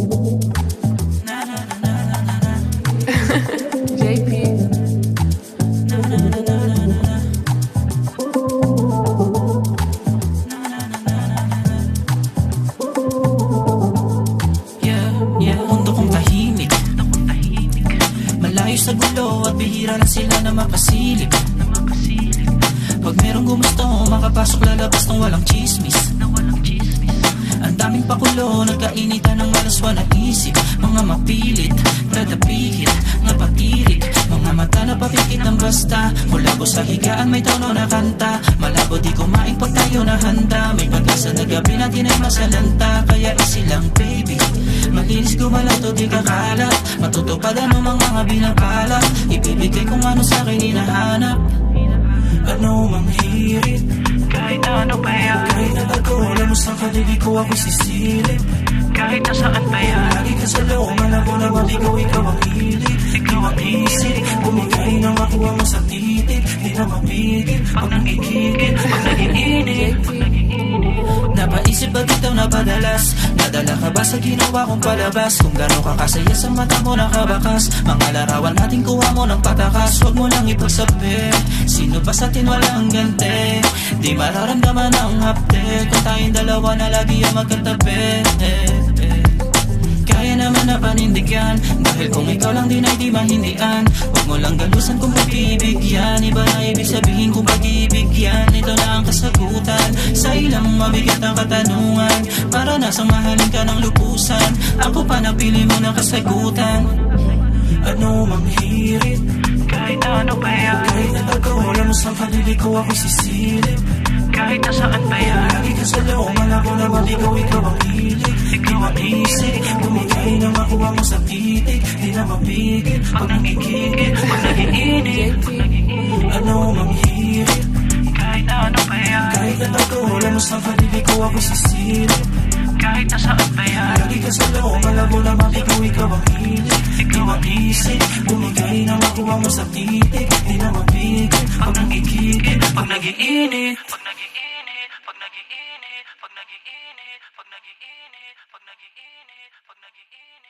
JP. Mundo kong tahimik, malayo sa gulo at bihira lang sila na mapasilip. Pag merong gumusto, makapasok lalabas ng walang chismis. Ang daming pakulo, nagkainitan ng malaswa na isip. Mga mapilit, pradapihit, nga patirik. Mga mata na papikit ng basta. Mulabo sa higaan, may tono na kanta. Malabo di kumain pag tayo na handa. May pag-asa na gabi natin ay masalanta. Kaya isilang baby, malinis gumalato di kakalat. Matutupad anumang mga binabalak. Ibibigay kung ano sa akin hinahanap. Ano mang hirit, kahit ano pa yan. Kahit natago, alam mo sa kadili ko ako sisilip. Kahit nasaan pa yan. Lagi ka sa loob, malabo na maligaw, ikaw ang hilig. Ikaw ang isip, bumigay na makuha mo sa titik. Di na mapigil, pag nangigigil, pag nagiinip. Napaisip ba bitaw na padalas? Nadala ka ba sa ginawa kong palabas? Kung gano'n ka kasaya sa mata mo nakabakas. Mga larawan natin kuha mo ng patakas. Huwag mo lang ipagsabi, sino ba sa atin walang gante? Di mararamdaman ang hapte kung tayong dalawa na lagi ang magkatabi. Kaya naman na panindigan, dahil kung ikaw lang din ay di mahindian. Huwag mo lang galusan kung pagbibigyan. Iba na ibig sabihin kung pag-ibig yan. Ito na ang kasagutan sa ilang mabigat ang katanungan. Para nasang mahalin ka ng lupusan, ako pa napili mo ng kasagutan. Ano mang hirit, kahit ano pa yan. Kahit natago, alam mo sa kadili ko ako sisilip. Kahit nasaan pa yan. Lagi ka sa loob, malabo na maligaw, ikaw ang hilig. Ikaw ang isip, bumigay na makuha mo sa titik. Di na mapigil, pag nangigigil, pag nagiinip. Ano mang hirit, kahit ano pa yan. Kahit natago, alam mo sa kadili ko ako sisilip. Kahit nasaan pa yan. Lagi ka sa loob, malabo na maligaw, ikaw ang hilig. Ikaw ang isip, bumigay na makuha mo sa titik. Di na mapigil, pag nangigigil, pag nagiinip. Pag nagiinip, pag nagiinip, pag nagiinip, pag nagiinip, pag nagiinip, pag nagiinip.